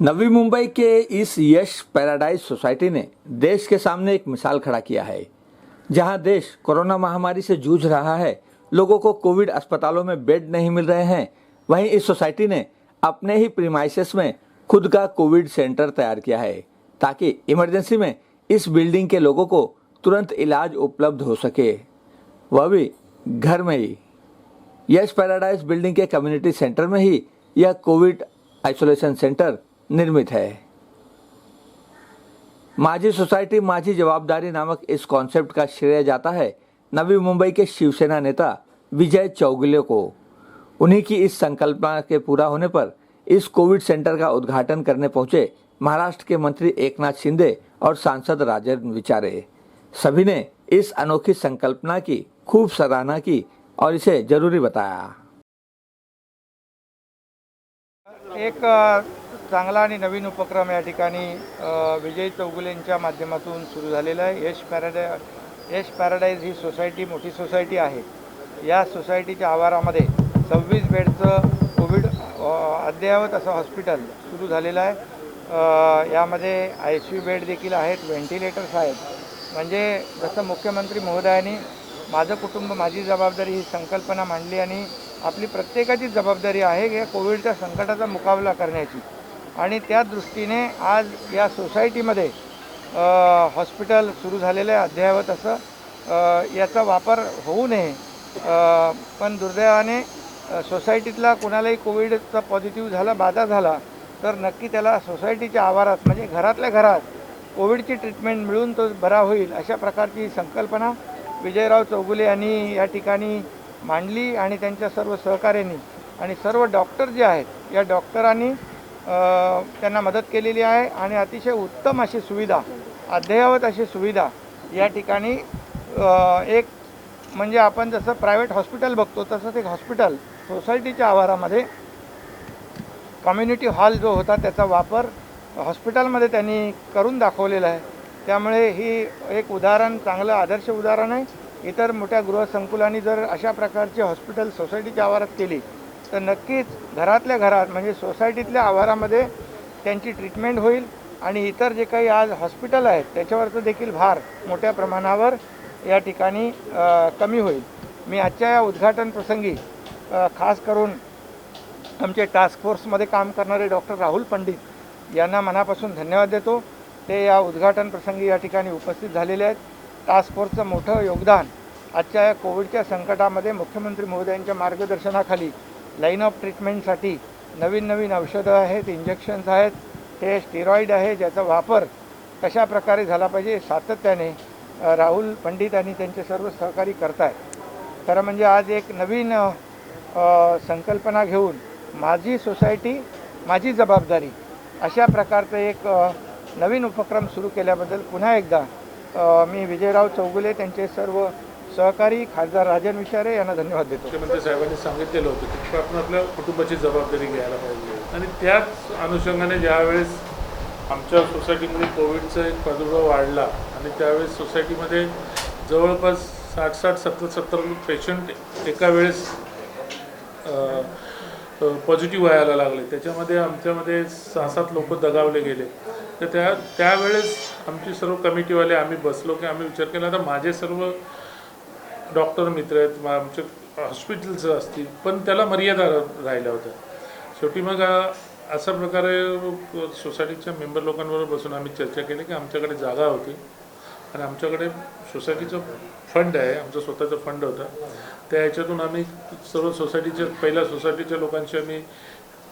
नवी मुंबई के इस यश paradise society ने देश के सामने एक मिसाल खड़ा किया है। जहां देश कोरोना महामारी से जूझ रहा है, लोगों को कोविड अस्पतालों में बेड नहीं मिल रहे हैं, वहीं इस सोसाइटी ने अपने ही प्रीमाइसेस में खुद का कोविड सेंटर तैयार किया है ताकि इमरजेंसी में इस बिल्डिंग के लोगों को तुरंत इलाज उपलब्ध हो सके, वह भी घर में ही। यश पैराडाइज बिल्डिंग के कम्युनिटी सेंटर में ही यह कोविड आइसोलेशन सेंटर निर्मित है। माझी सोसाइटी माझी जवाबदारी नामक इस कॉन्सेप्ट का श्रेय जाता है नवी मुंबई के शिवसेना नेता विजय चौगुले को। उन्हीं की इस संकल्पना के पूरा होने पर इस कोविड सेंटर का उद्घाटन करने पहुंचे महाराष्ट्र के मंत्री एकनाथ शिंदे और सांसद राजन विचारे। सभी ने इस अनोखी संकल्पना की खूब सराहना की और इसे जरूरी बताया। एक चांगला आणि नवीन उपक्रम या ठिकाणी विजय चौगुलेंच्या माध्यमातून सुरू झालेला आहे। यश पॅराडाईज ही सोसायटी मोठी सोसायटी आहे। या सोसायटीच्या आवारामध्ये 26 बेडचं कोविड अद्ययावत असं हॉस्पिटल सुरू झालेलं आहे। यामध्ये ICU बेड देखील आहेत, व्हेंटिलेटर्स आहेत। म्हणजे जसं मुख्यमंत्री महोदयांनी माझं कुटुंब माझी जबाबदारी ही संकल्पना मांडली आणि आपली प्रत्येकाची जबाबदारी आहे या कोविडच्या संकटाचा मुकाबला करण्याची, आणि त्या दृष्टीने आज या सोसायटीमध्ये हॉस्पिटल सुरू झालेलं आहे अद्ययावत असं। याचा वापर होऊ नये, पण दुर्दैवाने सोसायटीतला कोणालाही कोविडचा पॉझिटिव्ह झाला, बाधा झाला तर नक्की त्याला सोसायटीच्या आवारात म्हणजे घरातल्या घरात कोविडची ट्रीटमेंट मिळून तो बरा होईल अशा प्रकारची संकल्पना विजयराव चौगुले यांनी या ठिकाणी मांडली आणि त्यांच्या सर्व सहकार्यांनी आणि सर्व डॉक्टर जे आहेत या डॉक्टरांनी त्यांना मदत केलेली आहे आणि अतिशय उत्तम अशी सुविधा, अद्ययावत अशी सुविधा या ठिकाणी एक म्हणजे आपण जसं प्रायव्हेट हॉस्पिटल बघतो तसंच एक हॉस्पिटल सोसायटीच्या आवारामध्ये कम्युनिटी हॉल जो होता त्याचा वापर हॉस्पिटलमध्ये त्यांनी करून दाखवलेला आहे। त्यामुळे ही एक उदाहरण, चांगलं आदर्श उदाहरण आहे। इतर मोठ्या गृहसंकुलांनी जर अशा प्रकारची हॉस्पिटल सोसायटीच्या आवारात केली तर नक्कीच घरातल्या घरात म्हणजे सोसायटीतल्या आवारामध्ये त्यांची ट्रीटमेंट होईल आणि इतर जे काही आज हॉस्पिटल आहेत त्याच्यावरचं देखील भार मोठ्या प्रमाणावर या ठिकाणी कमी होईल। मी आजच्या या उद्घाटन प्रसंगी खास करून आमचे टास्क फोर्समध्ये काम करणारे डॉक्टर राहुल पंडित यांना मनापासून धन्यवाद देतो। ते या उद्घाटन प्रसंगी या ठिकाणी उपस्थित झालेले आहेत। टास्क फोर्सचं मोठं योगदान आजच्या या कोविडच्या संकटामध्ये मुख्यमंत्री महोदयांच्या मार्गदर्शनाखाली लाईन ऑफ ट्रीटमेंटसाठी नवीन औषधं आहेत, इंजेक्शन्स आहेत, ते स्टेरॉइड आहे ज्याचा वापर कशा प्रकारे झाला पाहिजे सातत्याने राहुल पंडित आणि त्यांचे सर्व सहकारी करत आहेत। खरं म्हणजे आज एक नवीन संकल्पना घेऊन माझी सोसायटी माझी जबाबदारी अशा प्रकारचं एक नवीन उपक्रम सुरू केल्याबद्दल पुन्हा एकदा मी विजयराव चौगुले त्यांचे सर्व सहकारी खासदार राजन विचारे यांना धन्यवाद देतो। मुख्यमंत्री साहेबांनी सांगितलेलं होतं की आपण आपल्या कुटुंबाची जबाबदारी घ्यायला पाहिजे आणि त्याच अनुषंगाने ज्यावेळेस आमच्या सोसायटीमध्ये कोविडचा एक प्रादुर्भाव वाढला आणि त्यावेळेस सोसायटीमध्ये जवळपास 60 70 पेशंट एका वेळेस पॉझिटिव्ह व्हायला लागले। त्याच्यामध्ये आमच्यामध्ये 6-7 लोक दगावले गेले। तर त्यावेळेस आमची सर्व कमिटीवाले आम्ही बसलो की आम्ही विचार केला आता माझे सर्व डॉक्टर मित्र आहेत, आमचे हॉस्पिटलचं असतील पण त्याला मर्यादा राहिल्या होत्या। शेवटी मग अशा प्रकारे सोसायटीच्या मेंबर लोकांबरोबर बसून आम्ही चर्चा केली की आमच्याकडे जागा होती आणि आमच्याकडे सोसायटीचं फंड आहे, आमचा स्वतःचा फंड होता। त्या ह्याच्यातून आम्ही सर्व पहिल्या सोसायटीच्या लोकांशी आम्ही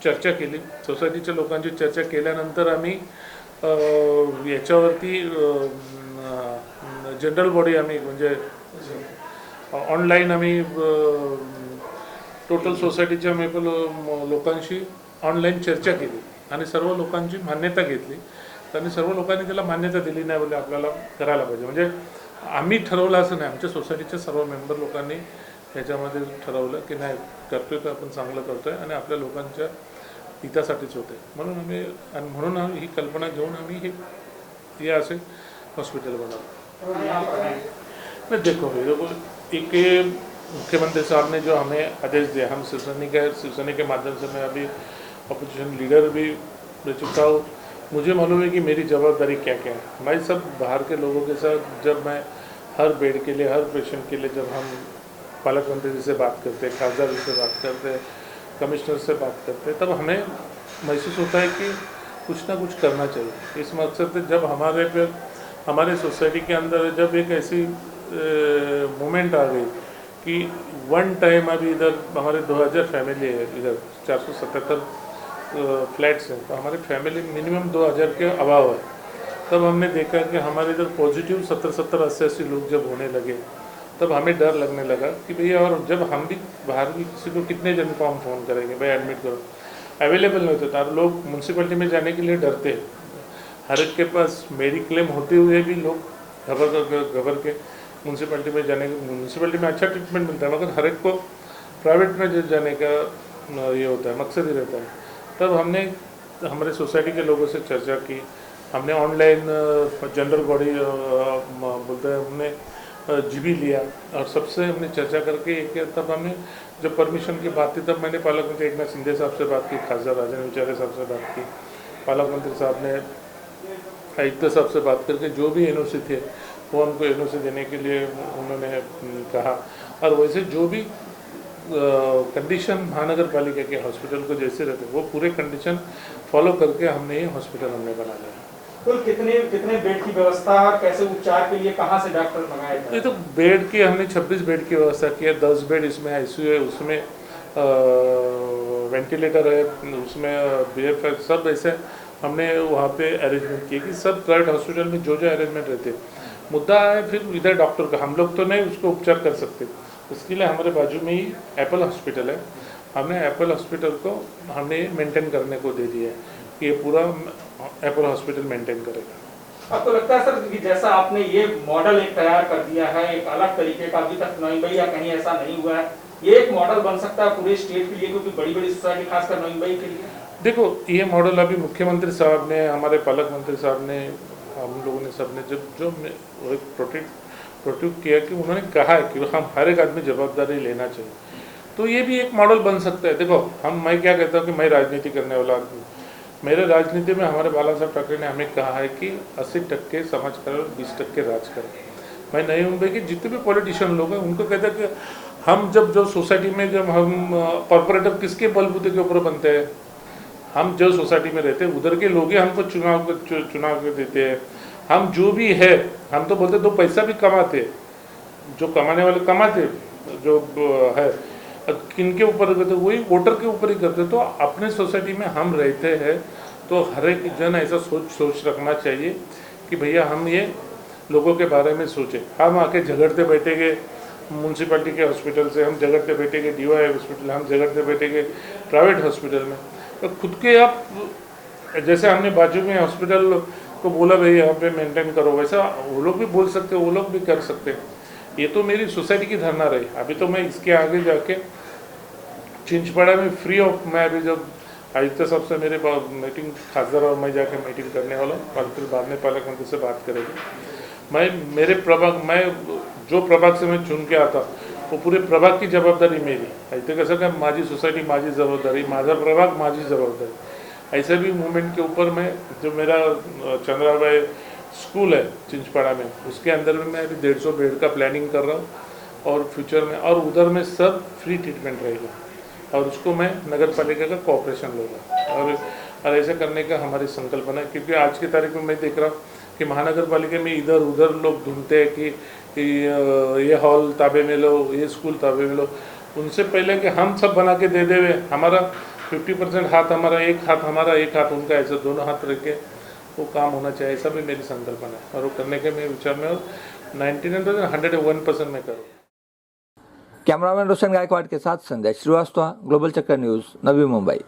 चर्चा केली। सोसायटीच्या लोकांची चर्चा केल्यानंतर आम्ही याच्यावरती जनरल बॉडी आम्ही म्हणजे ऑनलाईन आम्ही टोटल सोसायटीच्या लोकांशी ऑनलाईन चर्चा केली आणि सर्व लोकांची मान्यता घेतली। त्यांनी सर्व लोकांनी त्याला मान्यता दिली नाही बोलले आपल्याला करायला पाहिजे। म्हणजे आम्ही ठरवलं असं नाही, आमच्या सोसायटीच्या सर्व मेंबर लोकांनी ह्याच्यामध्ये ठरवलं की नाही करतोय तर आपण चांगलं करतोय आणि आपल्या लोकांच्या हितासाठीच होते। म्हणून ही कल्पना घेऊन आम्ही हे असे हॉस्पिटल बनवलं। देखो एक मुख्यमंत्री साहब ने जो हमें आदेश दिया, हम शिवसैनिक के माध्यम से मैं अभी अपोजिशन लीडर भी रह चुका हूँ, मुझे मालूम है कि मेरी जवाबदारी क्या क्या है। मैं सब बाहर के लोगों के साथ जब मैं हर बेड के लिए, हर पेशेंट के लिए जब हम पालक मंत्री जी से बात करते हैं, खासदार जी से बात करते हैं, कमिश्नर से बात करते हैं, तब हमें महसूस होता है कि कुछ ना कुछ करना चाहिए। इस मकसद से जब हमारे सोसाइटी के अंदर जब एक ऐसी मोमेंट आ गई कि वन टाइम अभी इधर हमारे 2000 फैमिली है, इधर 477 फ्लैट्स हैं, तो हमारी फैमिली मिनिमम 2000 के अभाव है। तब हमने देखा कि हमारे इधर पॉजिटिव 70 80 लोग जब होने लगे, तब हमें डर लगने लगा कि भैया, और जब हम भी बाहर भी किसी को कितने जन को हम फ़ोन करेंगे, भाई एडमिट करो, अवेलेबल नहीं होता। लोग म्यूनसिपैलिटी में जाने के लिए डरते हैं। हर एक के पास मेडिक्लेम होते हुए भी लोग घबर के म्यूनसिपैलिटी में जाने के, म्यूनसिपैलिटी में अच्छा ट्रीटमेंट मिलता है, मगर हर एक को प्राइवेट में जाने का ये होता है, मकसद ही रहता है। तब हमने हमारे सोसाइटी के लोगों से चर्चा की, हमने ऑनलाइन जनरल बॉडी बोलते हैं, हमने जीबी लिया और सबसे हमने चर्चा करके तब हमने जब परमिशन की बात थी, तब मैंने पालक मंत्री एकनाथ शिंदे साहब से बात की, खासदार राजेंद्र विचारे साहब से बात की, पालक मंत्री साहब ने आयुक्त साहब से बात करके जो भी एनओसी थे वो हमको एनओसी देने के लिए उन्होंने कहा। और वैसे जो भी कंडीशन महानगर पालिका के हॉस्पिटल को जैसे रहते वो पूरे कंडीशन फॉलो करके हमने ये हॉस्पिटल हमने बना लिया। कुल कितने बेड की व्यवस्था और कैसे उपचार के लिए कहाँ से डॉक्टर मंगाए थे? ये तो बेड की हमने 26 बेड की व्यवस्था की है, 10 बेड इसमें आईसीयू है, उसमें वेंटिलेटर है, उसमें बीएफएस, सब ऐसे हमने वहाँ पे अरेंजमेंट किए कि सब प्राइवेट हॉस्पिटल में जो अरेंजमेंट रहते। मुद्दा है फिर इधर डॉक्टर का, हम लोग तो नहीं उसको उपचार कर सकते, उसके लिए हमारे बाजू में ही एप्पल हॉस्पिटल है, हमने एप्पल हॉस्पिटल को हमने मेंटेन करने को दे दिया है कि ये पूरा एप्पल हॉस्पिटल मेंटेन करेगा। आपको लगता है सर कि जैसा आपने ये मॉडल एक तैयार कर दिया है, एक अलग तरीके का, अभी तक नई भाई या कहीं ऐसा नहीं हुआ है, ये एक मॉडल बन सकता है पूरे स्टेट के लिए, क्योंकि बड़ी बड़ी सोसाइटी खासकर नई भाई के लिए? देखो, ये मॉडल अभी मुख्यमंत्री साहब ने, हमारे पालक मंत्री साहब ने, हम लोगों ने सबने जो प्रोटेक्ट किया कि उन्होंने कहा है कि हम हर एक आदमी जवाबदारी लेना चाहिए, तो ये भी एक मॉडल बन सकता है। देखो, मैं क्या कहता हूँ कि मैं राजनीति करने वाला आदमी, मेरे राजनीति में हमारे बाला साहब ठाकरे ने हमें कहा है कि 80% समाज करो, 20% राज करो। मैं नई मुंबई के जितने भी पॉलिटिशियन लोग हैं उनको कहता है कि हम जो सोसाइटी में जब हम कॉर्पोरेटर किसके बलबूते के ऊपर बनते हैं, हम जो सोसाइटी में रहते हैं उधर के लोग ही हमको चुनाव देते हैं। हम जो भी है, हम तो बोलते दो पैसा भी कमाते, जो कमाने वाले कमाते, जो है किनके ऊपर करते, वही वोटर के ऊपर ही करते। तो अपने सोसाइटी में हम रहते हैं तो हर एक जन ऐसा सोच रखना चाहिए कि भैया हम ये लोगों के बारे में सोचें। हम आके झगड़ते बैठेंगे म्यूनसिपैलिटी के हॉस्पिटल से, हम झगड़ते बैठेंगे डीवाई हॉस्पिटल, हम झगड़ते बैठेंगे प्राइवेट हॉस्पिटल में, तो खुद के आप जैसे हमने बाजू में हॉस्पिटल को बोला भाई यहाँ पे मेंटेन करो, वैसा वो लोग भी बोल सकते, वो लोग भी कर सकते। ये तो मेरी सोसाइटी की धरना रही। अभी तो मैं इसके आगे जाके चिंचपाड़ा में फ्री ऑफ, मैं अभी जब आयुक्त साहब से मेरे मीटिंग, खासदार और मैं जाके मीटिंग करने वाला हूँ, और फिर बाद में पालक मंत्री से बात करेंगे। मेरे प्रभाग, मैं जो प्रभाग से मैं चुन के आता वो पूरे प्रभाग की जबाबदारी मेरी, ऐसे कसं काय माझी सोसायटी माझी जबाबदारी, माझा प्रभाग माझी जबाबदारी। ऐसे भी मूवमेंट के ऊपर मैं, जो मेरा चंद्राबाई स्कूल है चिंचपाड़ा में, उसके अंदर में मैं अभी 150 बेड का प्लानिंग कर रहा हूँ, और फ्यूचर में, और उधर में सब फ्री ट्रीटमेंट रहेगा, और उसको मैं नगर पालिका का कोऑपरेशन लूँगा, और ऐसे करने का हमारी संकल्पना है। क्योंकि आज की तारीख में मैं देख रहा हूँ कि महानगर पालिका में इधर उधर लोग ढूंढते हैं कि ये हॉल ताबे में लो, ये स्कूल ताबे में लो, उनसे पहले कि हम सब बना के दे देवे, हमारा 50% हाथ हमारा, एक हाथ उनका, ऐसे दोनों हाथ रख के वो काम होना चाहिए। ऐसा भी मेरी संकल्पना है, और वो करने के मेरे विचार में, और 99% मैं करूँ। कैमरामैन रोशन गायकवाड़ के साथ संजय श्रीवास्तव, ग्लोबल चक्कर न्यूज़, नवी मुंबई।